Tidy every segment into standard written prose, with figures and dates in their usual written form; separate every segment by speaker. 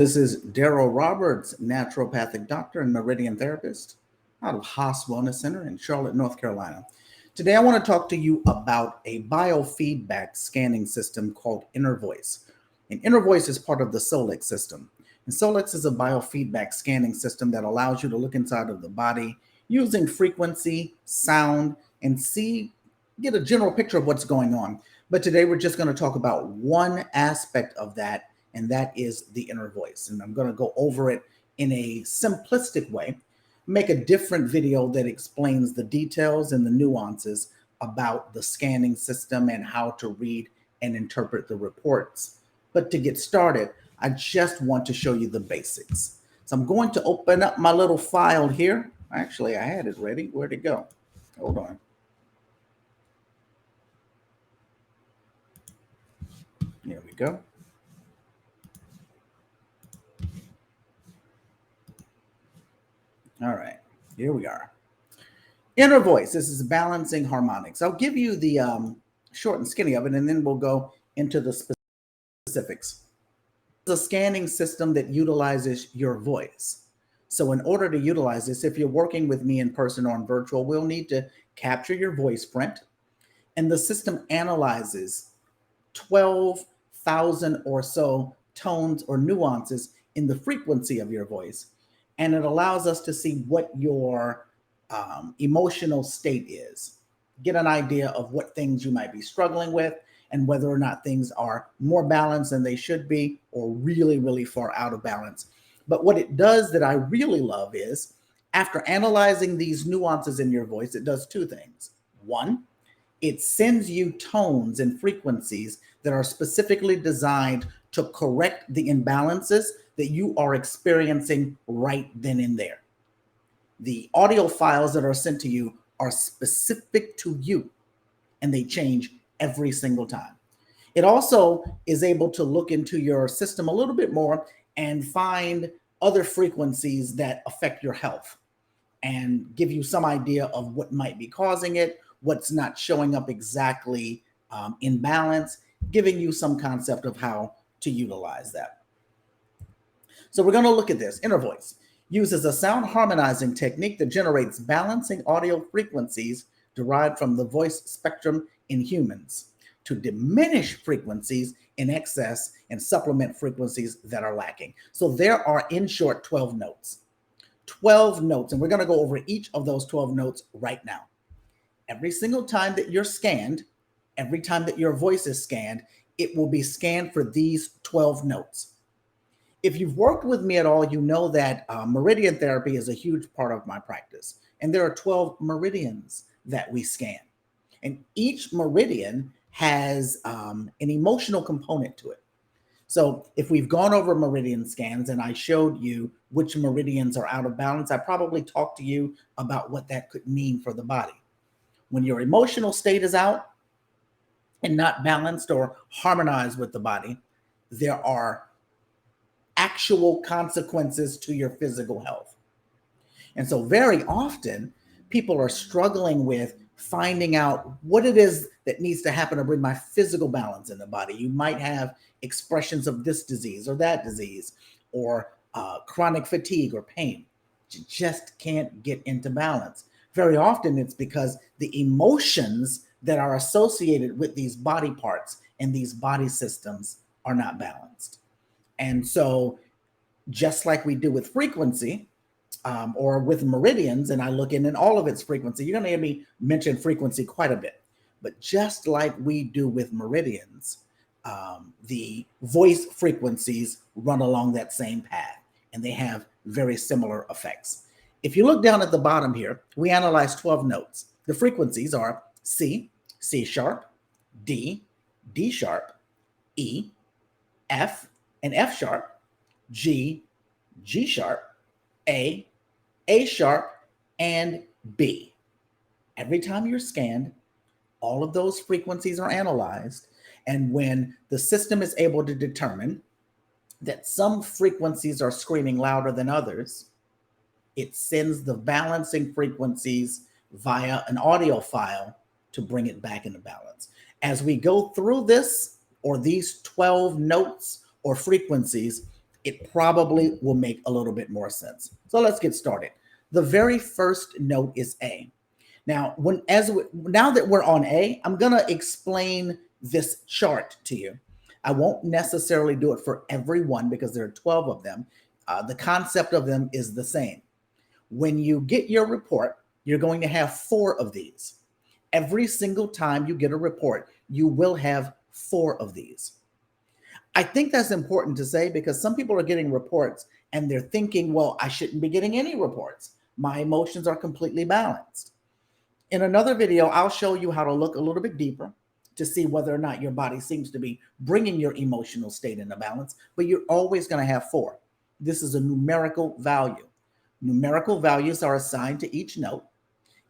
Speaker 1: This is Daryl Roberts, naturopathic doctor and meridian therapist out of Haas Wellness Center in Charlotte, North Carolina. Today, I want to talk to you about a biofeedback scanning system called InnerVoice. And InnerVoice is part of the Solex system. And Solex is a biofeedback scanning system that allows you to look inside of the body using frequency, sound, and get a general picture of what's going on. But today, we're just going to talk about one aspect of that, and that is the inner voice. And I'm going to go over it in a simplistic way, make a different video that explains the details and the nuances about the scanning system and how to read and interpret the reports. But to get started, I just want to show you the basics. So I'm going to open up my little file here. Actually, I had it ready. Where'd it go? Hold on. Here we go. All right, here we are. Inner voice. This is balancing harmonics. I'll give you the short and skinny of it, and then we'll go into the specifics. It's a scanning system that utilizes your voice. So in order to utilize this, if you're working with me in person or in virtual, we'll need to capture your voice print. And the system analyzes 12,000 or so tones or nuances in the frequency of your voice. And it allows us to see what your emotional state is, get an idea of what things you might be struggling with, and whether or not things are more balanced than they should be or really, really far out of balance. But what it does that I really love is after analyzing these nuances in your voice, it does two things. One, it sends you tones and frequencies that are specifically designed to correct the imbalances that you are experiencing right then and there. The audio files that are sent to you are specific to you, and they change every single time. It also is able to look into your system a little bit more and find other frequencies that affect your health and give you some idea of what might be causing it, what's not showing up exactly in balance, giving you some concept of how to utilize that. So we're going to look at this. Inner voice uses a sound harmonizing technique that generates balancing audio frequencies derived from the voice spectrum in humans to diminish frequencies in excess and supplement frequencies that are lacking. So there are, in short, 12 notes. 12 notes, and we're going to go over each of those 12 notes right now. Every single time that you're scanned, every time that your voice is scanned, it will be scanned for these 12 notes. If you've worked with me at all, you know that meridian therapy is a huge part of my practice. And there are 12 meridians that we scan. And each meridian has an emotional component to it. So if we've gone over meridian scans and I showed you which meridians are out of balance, I probably talked to you about what that could mean for the body. When your emotional state is out and not balanced or harmonized with the body, there are actual consequences to your physical health. And so very often people are struggling with finding out what it is that needs to happen to bring my physical balance in the body. You might have expressions of this disease or that disease or chronic fatigue or pain. You just can't get into balance. Very often it's because the emotions that are associated with these body parts and these body systems are not balanced. And so just like we do with frequency or with meridians, and I look in all of its frequency, you're going to hear me mention frequency quite a bit. But just like we do with meridians, the voice frequencies run along that same path, and they have very similar effects. If you look down at the bottom here, we analyze 12 notes. The frequencies are C, C sharp, D, D sharp, E, F, and F sharp, G, G sharp, A sharp, and B. Every time you're scanned, all of those frequencies are analyzed. And when the system is able to determine that some frequencies are screaming louder than others, it sends the balancing frequencies via an audio file to bring it back into balance. As we go through this or these 12 notes or frequencies, it probably will make a little bit more sense. So let's get started. The very first note is A. Now, now that we're on A, I'm going to explain this chart to you. I won't necessarily do it for everyone because there are 12 of them. The concept of them is the same. When you get your report, you're going to have 4 of these. Every single time you get a report, you will have 4 of these. I think that's important to say because some people are getting reports and they're thinking, well, I shouldn't be getting any reports. My emotions are completely balanced. In another video, I'll show you how to look a little bit deeper to see whether or not your body seems to be bringing your emotional state into balance, but you're always going to have 4. This is a numerical value. Numerical values are assigned to each note,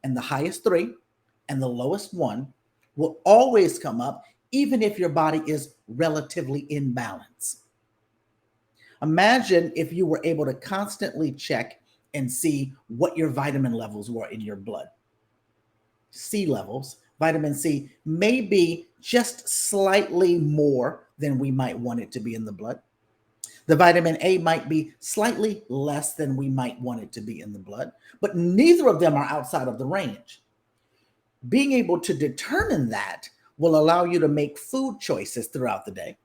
Speaker 1: and the highest 3 and the lowest 1 will always come up even if your body is relatively in balance. Imagine if you were able to constantly check and see what your vitamin levels were in your blood. C levels, vitamin C may be just slightly more than we might want it to be in the blood. The vitamin A might be slightly less than we might want it to be in the blood, but neither of them are outside of the range. Being able to determine that will allow you to make food choices throughout the day.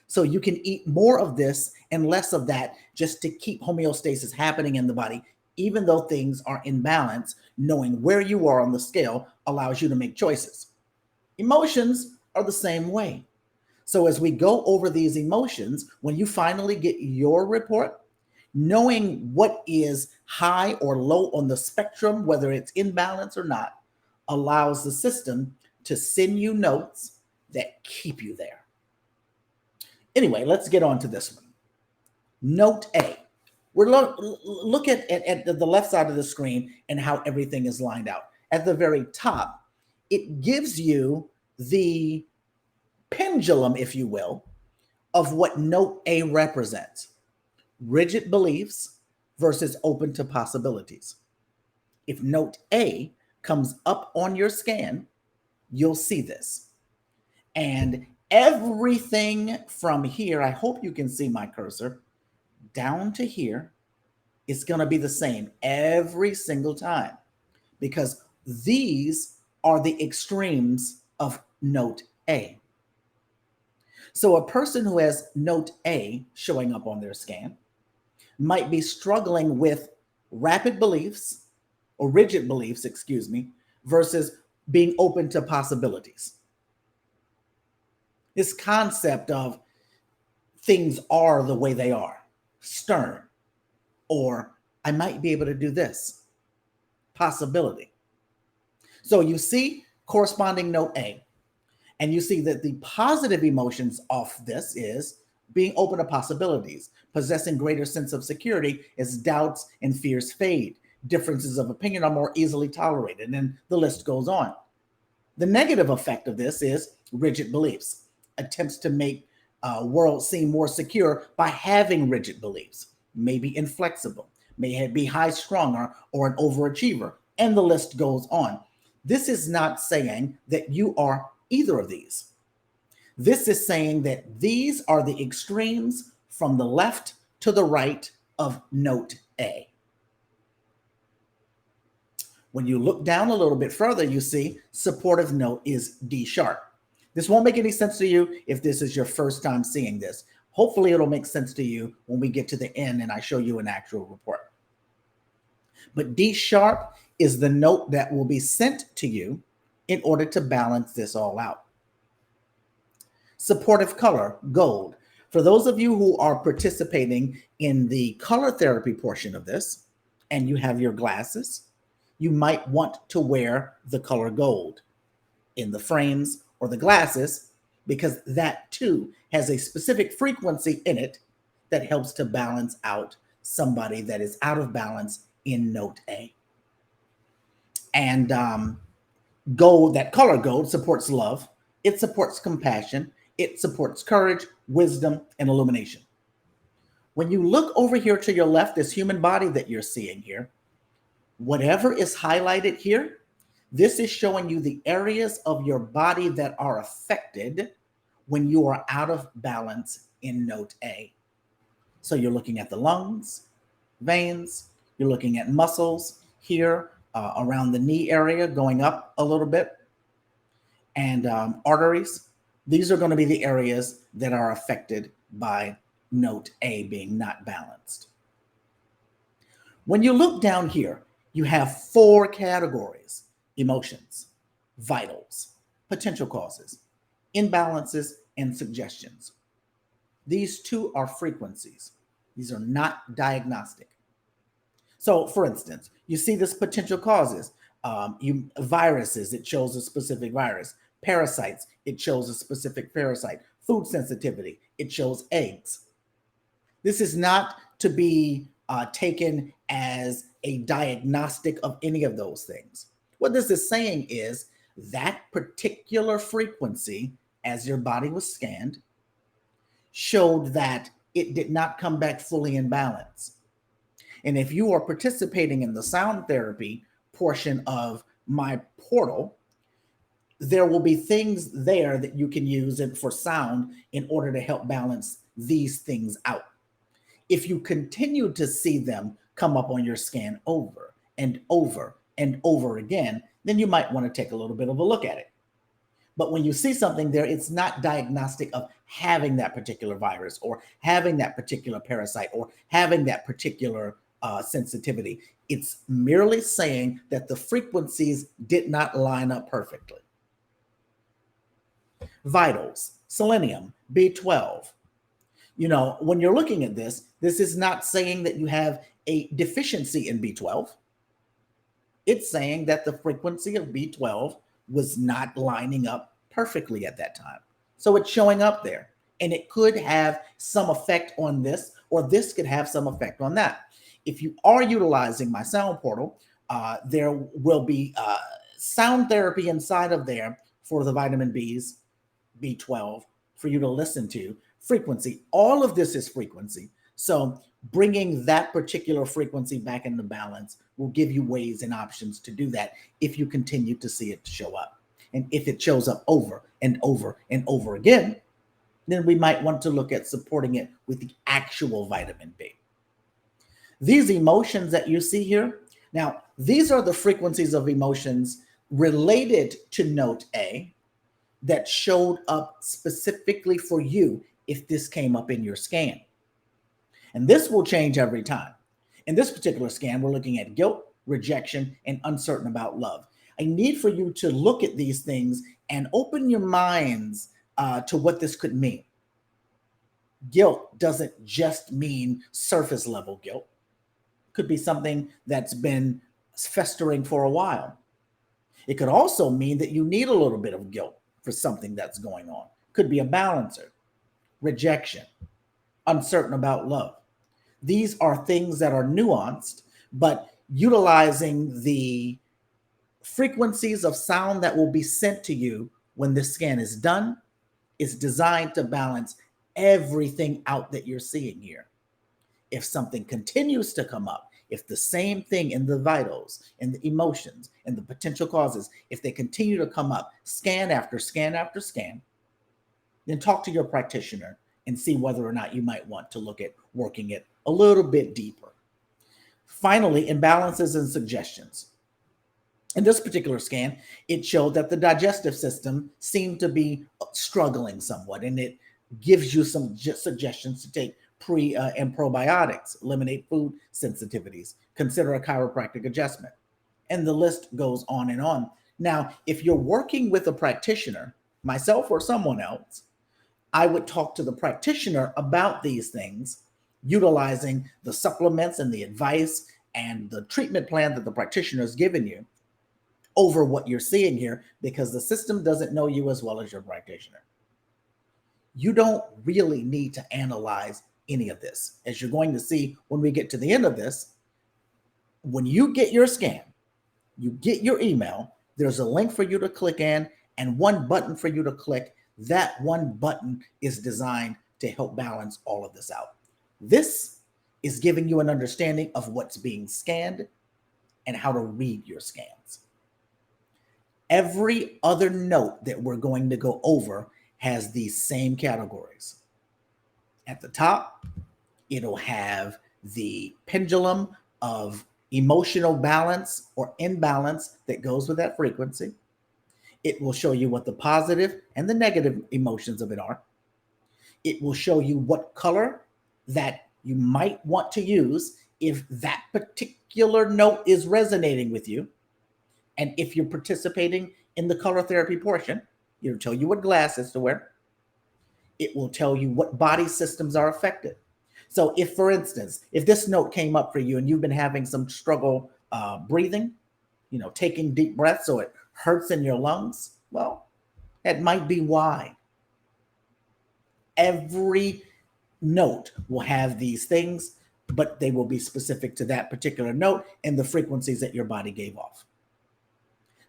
Speaker 1: So you can eat more of this and less of that just to keep homeostasis happening in the body, even though things are in balance. Knowing where you are on the scale allows you to make choices. Emotions are the same way. So as we go over these emotions, when you finally get your report, knowing what is high or low on the spectrum, whether it's in balance or not, allows the system to send you notes that keep you there. Anyway, let's get on to this one. Note A. We're look at the left side of the screen and how everything is lined out. At the very top, it gives you the pendulum, if you will, of what note A represents. Rigid beliefs versus open to possibilities. If note A comes up on your scan, you'll see this. And everything from here, I hope you can see my cursor, down to here is going to be the same every single time because these are the extremes of note A. So a person who has note A showing up on their scan might be struggling with rapid beliefs or rigid beliefs, versus being open to possibilities. This concept of things are the way they are, stern, or I might be able to do this, possibility. So you see corresponding note A, and you see that the positive emotions off this is being open to possibilities, possessing greater sense of security as doubts and fears fade. Differences of opinion are more easily tolerated, and then the list goes on. The negative effect of this is rigid beliefs, attempts to make world seem more secure by having rigid beliefs, maybe inflexible, may be high strung or an overachiever, and the list goes on. This is not saying that you are either of these. This is saying that these are the extremes from the left to the right of note A. When you look down a little bit further, you see supportive note is D sharp. This won't make any sense to you if this is your first time seeing this. Hopefully it'll make sense to you when we get to the end and I show you an actual report. But D sharp is the note that will be sent to you in order to balance this all out. Supportive color, gold. For those of you who are participating in the color therapy portion of this, and you have your glasses, you might want to wear the color gold in the frames or the glasses because that too has a specific frequency in it that helps to balance out somebody that is out of balance in note A. And gold, that color gold, supports love. It supports compassion. It supports courage, wisdom, and illumination. When you look over here to your left, this human body that you're seeing here, whatever is highlighted here, this is showing you the areas of your body that are affected when you are out of balance in note A. So you're looking at the lungs, veins, you're looking at muscles here around the knee area going up a little bit, and arteries. These are going to be the areas that are affected by note A being not balanced. When you look down here, you have 4 categories: emotions, vitals, potential causes, imbalances, and suggestions. These 2 are frequencies. These are not diagnostic. So, for instance, you see this potential causes. Viruses, it shows a specific virus. Parasites, it shows a specific parasite. Food sensitivity, it shows eggs. This is not to be taken as a diagnostic of any of those things. What this is saying is that particular frequency, as your body was scanned, showed that it did not come back fully in balance. And if you are participating in the sound therapy portion of my portal, there will be things there that you can use for sound in order to help balance these things out. If you continue to see them come up on your scan over and over and over again, then you might want to take a little bit of a look at it. But when you see something there, it's not diagnostic of having that particular virus or having that particular parasite or having that particular sensitivity. It's merely saying that the frequencies did not line up perfectly. Vitals, selenium, B12. When you're looking at this is not saying that you have a deficiency in B12. It's saying that the frequency of B12 was not lining up perfectly at that time. So it's showing up there, and it could have some effect on this, or this could have some effect on that. If you are utilizing my sound portal, there will be sound therapy inside of there for the vitamin Bs, B12, for you to listen to. Frequency, all of this is frequency. So bringing that particular frequency back into balance will give you ways and options to do that if you continue to see it show up. And if it shows up over and over and over again, then we might want to look at supporting it with the actual vitamin B. These emotions that you see here, now, these are the frequencies of emotions related to note A that showed up specifically for you if this came up in your scan. And this will change every time. In this particular scan, we're looking at guilt, rejection, and uncertain about love. I need for you to look at these things and open your minds to what this could mean. Guilt doesn't just mean surface level guilt. It could be something that's been festering for a while. It could also mean that you need a little bit of guilt for something that's going on. Could be a balancer. Rejection, uncertain about love. These are things that are nuanced, but utilizing the frequencies of sound that will be sent to you when this scan is done is designed to balance everything out that you're seeing here. If something continues to come up, if the same thing in the vitals and the emotions and the potential causes, if they continue to come up, scan after scan after scan, then talk to your practitioner and see whether or not you might want to look at working it a little bit deeper. Finally, imbalances and suggestions. In this particular scan, it showed that the digestive system seemed to be struggling somewhat, and it gives you some suggestions to take pre and probiotics, eliminate food sensitivities, consider a chiropractic adjustment, and the list goes on and on. Now, if you're working with a practitioner, myself or someone else, I would talk to the practitioner about these things, utilizing the supplements and the advice and the treatment plan that the practitioner has given you over what you're seeing here, because the system doesn't know you as well as your practitioner. You don't really need to analyze any of this. As you're going to see when we get to the end of this, when you get your scan, you get your email, there's a link for you to click in and one button for you to click. That one button is designed to help balance all of this out. This is giving you an understanding of what's being scanned and how to read your scans. Every other note that we're going to go over has these same categories. At the top, It'll have the pendulum of emotional balance or imbalance that goes with that frequency. It will show you what the positive and the negative emotions of it are. It will show you what color that you might want to use if that particular note is resonating with you. And if you're participating in the color therapy portion, it'll tell you what glasses to wear. It will tell you what body systems are affected. So if, for instance, if this note came up for you and you've been having some struggle breathing, taking deep breaths so it hurts in your lungs, well, that might be why. Every note will have these things, but they will be specific to that particular note and the frequencies that your body gave off.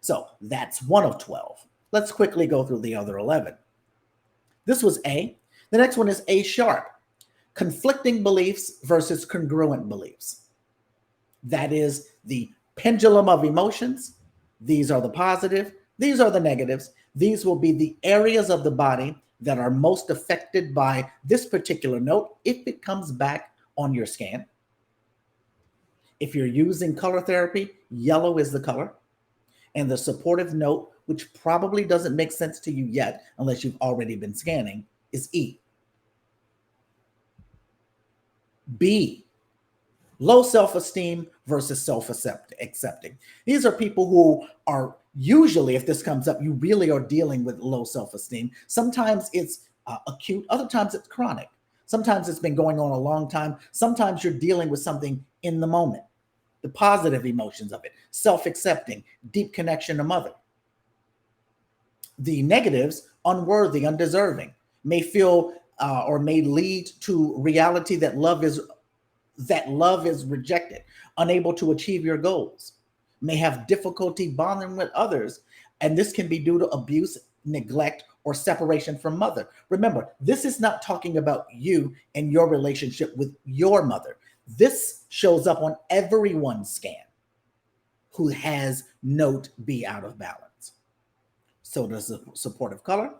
Speaker 1: So that's one of 12. Let's quickly go through the other 11. This was A. The next one is A sharp. Conflicting beliefs versus congruent beliefs. That is the pendulum of emotions. These are the positive. These are the negatives. These will be the areas of the body that are most affected by this particular note if it comes back on your scan. If you're using color therapy, yellow is the color. And the supportive note, which probably doesn't make sense to you yet unless you've already been scanning, is E. B, low self-esteem versus self-accepting. These are people who are usually, if this comes up, you really are dealing with low self-esteem. Sometimes it's acute, other times it's chronic. Sometimes it's been going on a long time. Sometimes you're dealing with something in the moment. The positive emotions of it, self-accepting, deep connection to mother. The negatives, unworthy, undeserving, may feel or may lead to reality that love is rejected, unable to achieve your goals, may have difficulty bonding with others, and this can be due to abuse, neglect, or separation from mother. Remember, this is not talking about you and your relationship with your mother. This shows up on everyone's scan who has note B out of balance. So does the supportive color.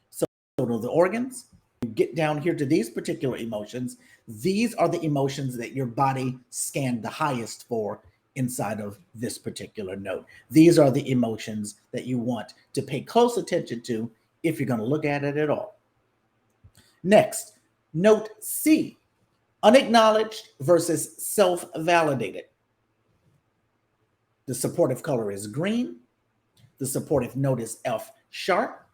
Speaker 1: So do the organs. You get down here to these particular emotions. These are the emotions that your body scanned the highest for inside of this particular note. These are the emotions that you want to pay close attention to if you're going to look at it at all. Next, note C, unacknowledged versus self-validated. The supportive color is green. The supportive note is F sharp.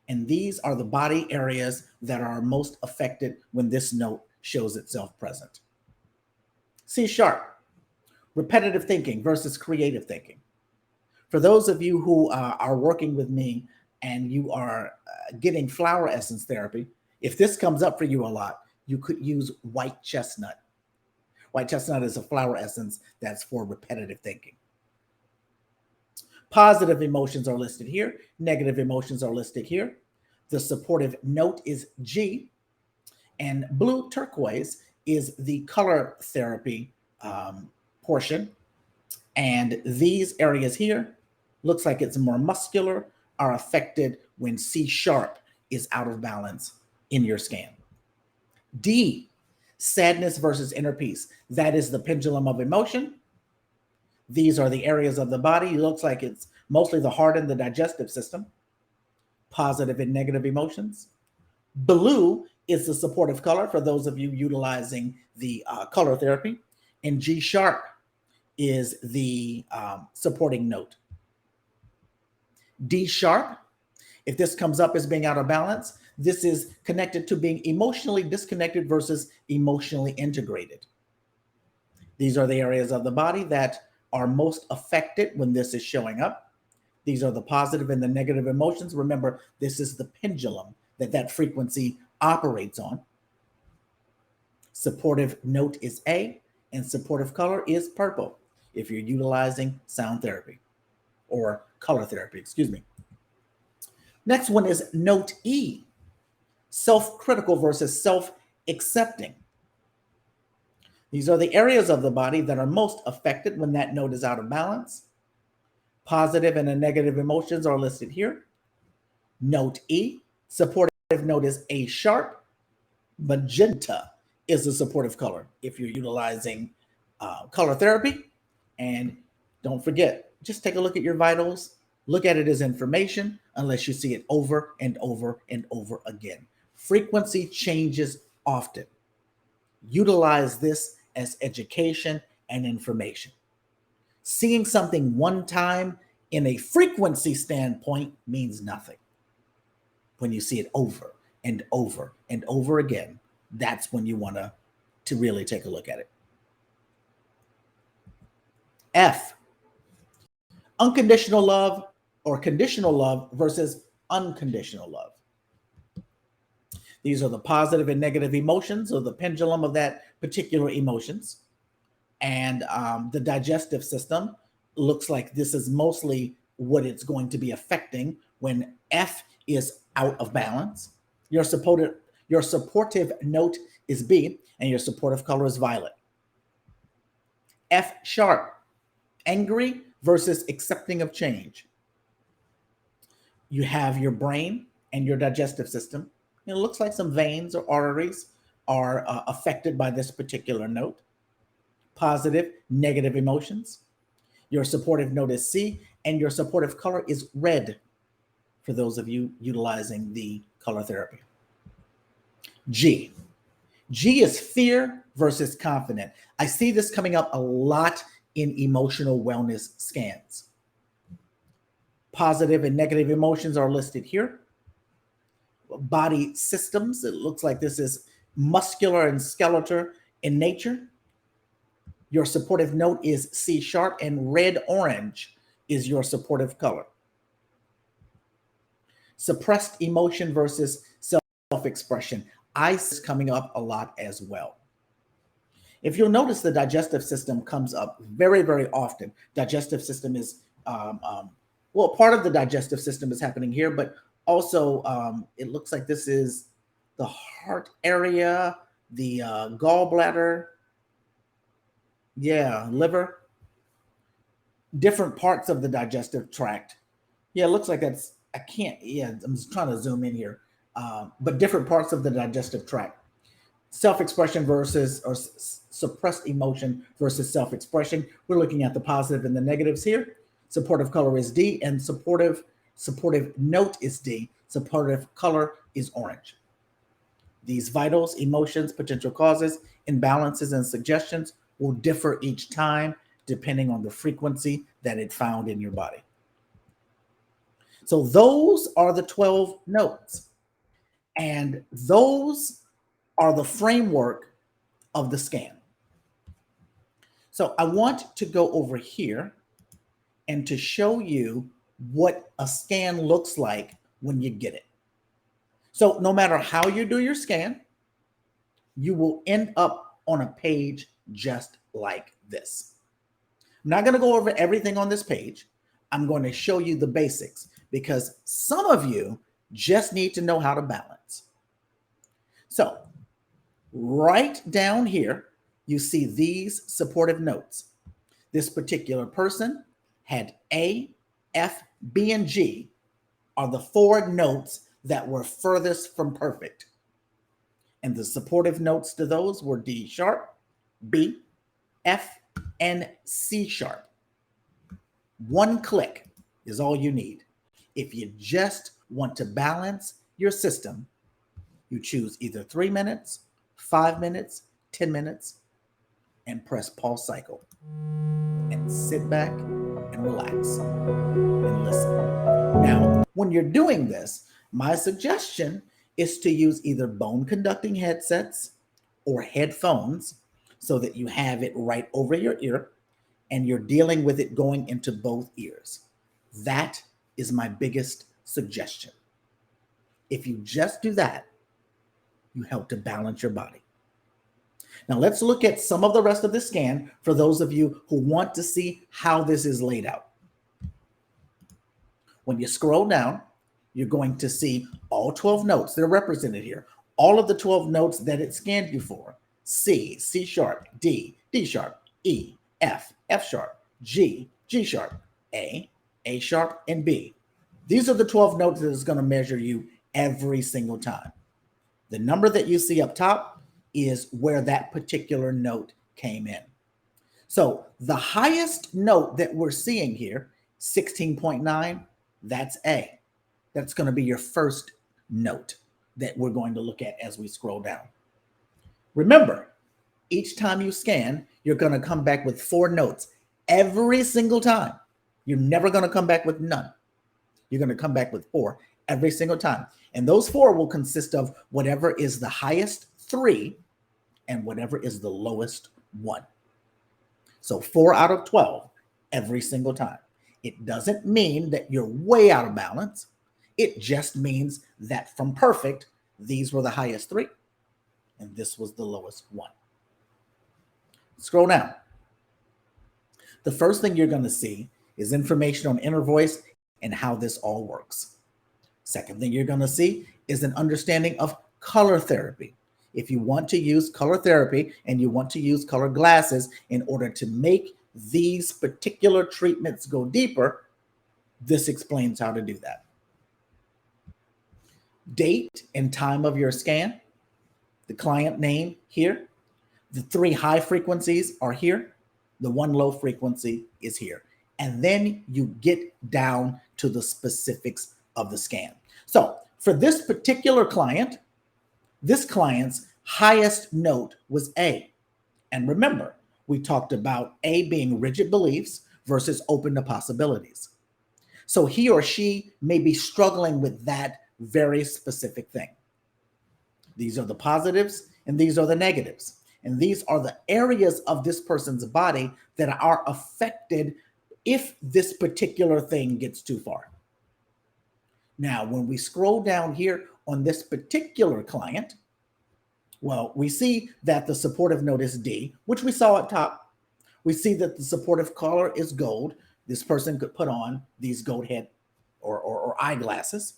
Speaker 1: And these are the body areas that are most affected when this note shows itself present. C sharp, repetitive thinking versus creative thinking. For those of you who are working with me and you are getting flower essence therapy, if this comes up for you a lot, you could use white chestnut. White chestnut is a flower essence that's for repetitive thinking. Positive emotions are listed here. Negative emotions are listed here. The supportive note is G. And blue turquoise is the color therapy portion. And these areas here, looks like it's more muscular, are affected when C sharp is out of balance in your scan. D, sadness versus inner peace. That is the pendulum of emotion. These are the areas of the body. It looks like it's mostly the heart and the digestive system. Positive and negative emotions. Blue is the supportive color for those of you utilizing the color therapy. And G sharp is the supporting note. D sharp, if this comes up as being out of balance, this is connected to being emotionally disconnected versus emotionally integrated. These are the areas of the body that are most affected when this is showing up. These are the positive and the negative emotions. Remember, this is the pendulum that frequency operates on. Supportive note is A, and supportive color is purple if you're utilizing sound therapy or color therapy, excuse me. Next one is note E, self-critical versus self-accepting. These are the areas of the body that are most affected when that note is out of balance. Positive and the negative emotions are listed here. Note E, supportive note is A sharp. Magenta is the supportive color if you're utilizing color therapy. And don't forget, just take a look at your vitals. Look at it as information unless you see it over and over and over again. Frequency changes often. Utilize this as education and information. Seeing something one time in a frequency standpoint means nothing. When you see it over and over and over again, that's when you want to really take a look at it. F, unconditional love or conditional love versus unconditional love. These are the positive and negative emotions, or the pendulum of that particular emotions. And the digestive system looks like this is mostly what it's going to be affecting when F is out of balance. Your supportive note is B, and your supportive color is violet. F sharp, angry versus accepting of change. You have your brain and your digestive system. It looks like some veins or arteries are affected by this particular note. Positive, negative emotions. Your supportive note is C, and your supportive color is red for those of you utilizing the color therapy. G. G is fear versus confident. I see this coming up a lot in emotional wellness scans. Positive and negative emotions are listed here. Body systems, it looks like this is muscular and skeletal in nature. Your supportive note is C sharp, and red orange is your supportive color. Suppressed emotion versus self-expression. Ice is coming up a lot as well. If you'll notice, the digestive system comes up very, very often. Digestive system is, well, part of the digestive system is happening here, but also it looks like this is the heart area, the gallbladder, liver, different parts of the digestive tract. Yeah, it looks like that's, I'm just trying to zoom in here, but different parts of the digestive tract. Self-expression versus, or suppressed emotion versus self-expression. We're looking at the positive and the negatives here. Supportive color is D, and supportive note is D. Supportive color is orange. These vitals, emotions, potential causes, imbalances, and suggestions will differ each time depending on the frequency that it found in your body. So those are the 12 notes, and those are the framework of the scan. So I want to go over here and to show you what a scan looks like when you get it. So no matter how you do your scan, you will end up on a page just like this. I'm not going to go over everything on this page. I'm going to show you the basics, because some of you just need to know how to balance. So right down here, you see these supportive notes. This particular person had A, F, B, and G are the 4 notes that were furthest from perfect. And the supportive notes to those were D sharp, B, F, and C sharp. One click is all you need. If you just want to balance your system, you choose either 3 minutes, 5 minutes, 10 minutes, and press pause cycle. And sit back and relax and listen. Now, when you're doing this, my suggestion is to use either bone conducting headsets or headphones so that you have it right over your ear and you're dealing with it going into both ears. That is my biggest suggestion. If you just do that, you help to balance your body. Now let's look at some of the rest of the scan for those of you who want to see how this is laid out. When you scroll down, you're going to see all 12 notes. They're represented here. All of the 12 notes that it scanned you for. C, C sharp, D, D sharp, E, F, F sharp, G, G sharp, A, A sharp, and B. These are the 12 notes that is going to measure you every single time. The number that you see up top is where that particular note came in. So the highest note that we're seeing here, 16.9, that's A. That's going to be your first note that we're going to look at as we scroll down. Remember, each time you scan, you're going to come back with 4 notes every single time. You're never going to come back with none. You're going to come back with 4 every single time. And those 4 will consist of whatever is the highest 3 and whatever is the lowest 1. So 4 out of 12 every single time. It doesn't mean that you're way out of balance. It just means that from perfect, these were the highest 3 and this was the lowest 1. Scroll down. The first thing you're going to see is information on inner voice and how this all works. Second thing you're going to see is an understanding of color therapy. If you want to use color therapy and you want to use color glasses in order to make these particular treatments go deeper, this explains how to do that. Date and time of your scan, the client name here, the 3 high frequencies are here, the 1 low frequency is here. And then you get down to the specifics of the scan. So for this particular client, this client's highest note was A. And remember, we talked about A being rigid beliefs versus open to possibilities. So he or she may be struggling with that very specific thing. These are the positives and these are the negatives. And these are the areas of this person's body that are affected if this particular thing gets too far. Now, when we scroll down here on this particular client, well, we see that the supportive note is D, which we saw at top. We see that the supportive color is gold. This person could put on these gold head or eyeglasses.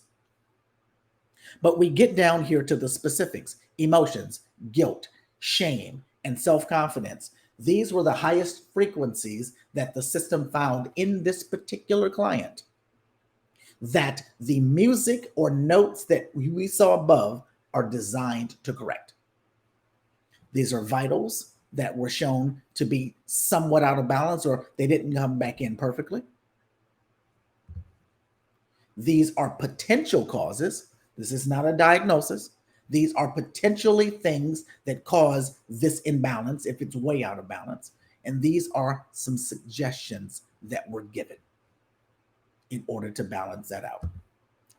Speaker 1: But we get down here to the specifics: emotions, guilt, shame, and self-confidence. These were the highest frequencies that the system found in this particular client, that the music or notes that we saw above are designed to correct. These are vitals that were shown to be somewhat out of balance, or they didn't come back in perfectly. These are potential causes. This is not a diagnosis. These are potentially things that cause this imbalance if it's way out of balance. And these are some suggestions that were given in order to balance that out.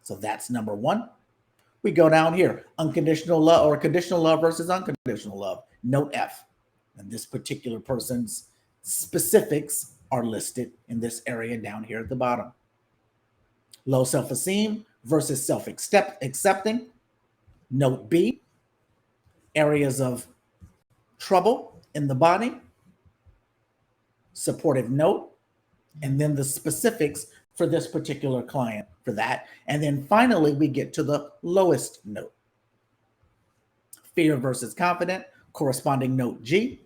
Speaker 1: So that's number 1. We go down here, unconditional love or conditional love versus unconditional love, note F. And this particular person's specifics are listed in this area down here at the bottom. Low self-esteem versus self-accepting, note B. Areas of trouble in the body, supportive note, and then the specifics for this particular client for that. And then finally, we get to the lowest note. Fear versus confident, corresponding note G.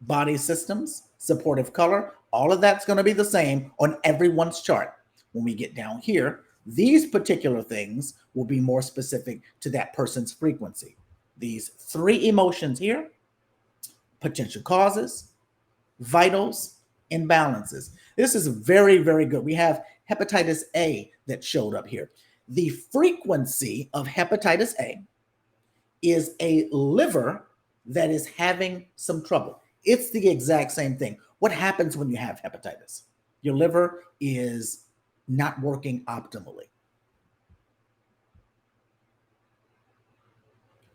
Speaker 1: Body systems, supportive color, all of that's going to be the same on everyone's chart. When we get down here, these particular things will be more specific to that person's frequency. These 3 emotions here, potential causes, vitals, imbalances. This is very, very good. We have hepatitis A that showed up here. The frequency of hepatitis A is a liver that is having some trouble. It's the exact same thing. What happens when you have hepatitis? Your liver is not working optimally.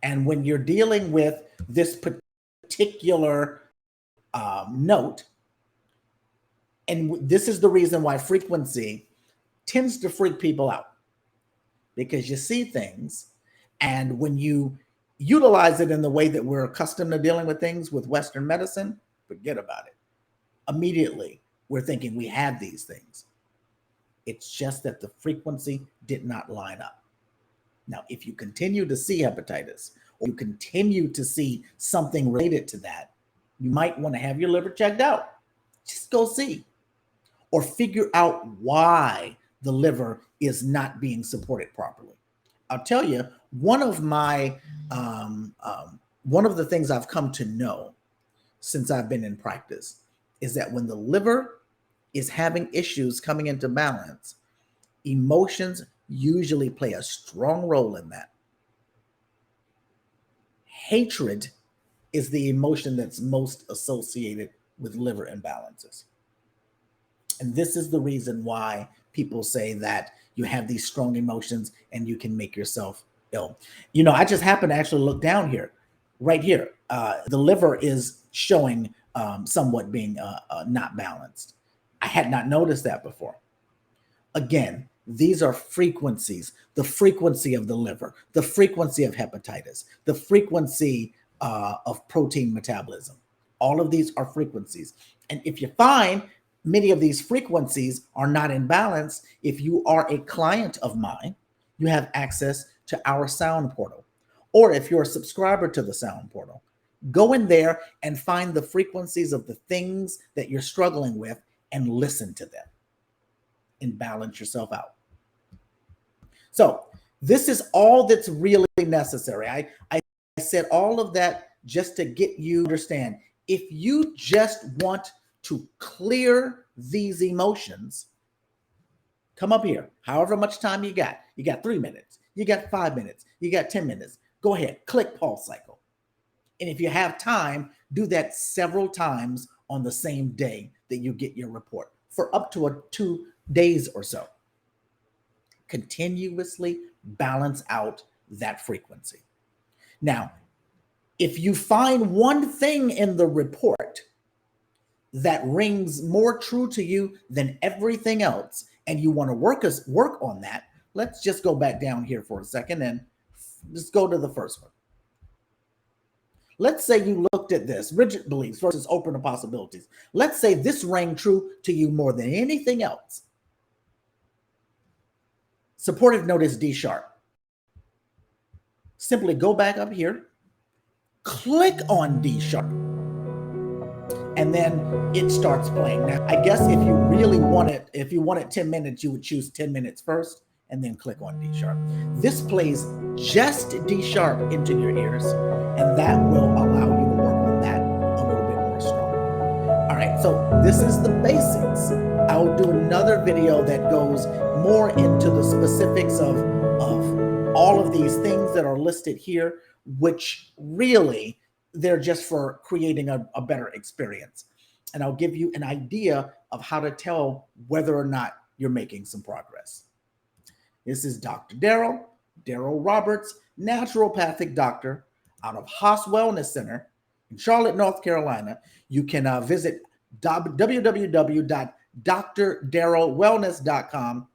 Speaker 1: And when you're dealing with this particular note, and this is the reason why frequency tends to freak people out, because you see things, and when you utilize it in the way that we're accustomed to dealing with things with Western medicine, forget about it. Immediately, we're thinking we have these things. It's just that the frequency did not line up. Now, if you continue to see hepatitis, or you continue to see something related to that, you might want to have your liver checked out. Just go see. Or figure out why the liver is not being supported properly. I'll tell you, one of my one of the things I've come to know since I've been in practice is that when the liver is having issues coming into balance, emotions usually play a strong role in that. Hatred is the emotion that's most associated with liver imbalances. And this is the reason why people say that you have these strong emotions and you can make yourself ill. You know, I just happened to actually look down here, right here. The liver is showing somewhat being not balanced. I had not noticed that before. Again, these are frequencies, the frequency of the liver, the frequency of hepatitis, the frequency of protein metabolism. All of these are frequencies. And if you find many of these frequencies are not in balance, if you are a client of mine, you have access to our sound portal. Or if you're a subscriber to the sound portal, go in there and find the frequencies of the things that you're struggling with and listen to them and balance yourself out. So this is all that's really necessary. I said all of that just to get you to understand. If you just want to clear these emotions, come up here. However much time you got 3 minutes, you got 5 minutes, you got 10 minutes. Go ahead, click pulse cycle. And if you have time, do that several times on the same day that you get your report for up to 2 days or so. Continuously balance out that frequency. Now, if you find one thing in the report that rings more true to you than everything else, and you want to work on that, let's just go back down here for a second and just go to the first one. Let's say you looked at this, rigid beliefs versus open possibilities. Let's say this rang true to you more than anything else. Supportive note is D sharp. Simply go back up here, click on D sharp, and then it starts playing. Now, I guess if you really want it, if you wanted 10 minutes, you would choose 10 minutes first and then click on D sharp. This plays just D sharp into your ears, and that will allow you to work on that a little bit more strong. All right, so this is the basics. I'll do another video that goes more into the specifics of all of these things that are listed here, which really they're just for creating a better experience. And I'll give you an idea of how to tell whether or not you're making some progress. This is Dr. Daryl Roberts, naturopathic doctor out of Haas Wellness Center in Charlotte, North Carolina. You can visit www.drdarylwellness.com.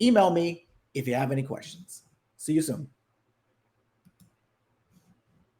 Speaker 1: Email me if you have any questions. See you soon.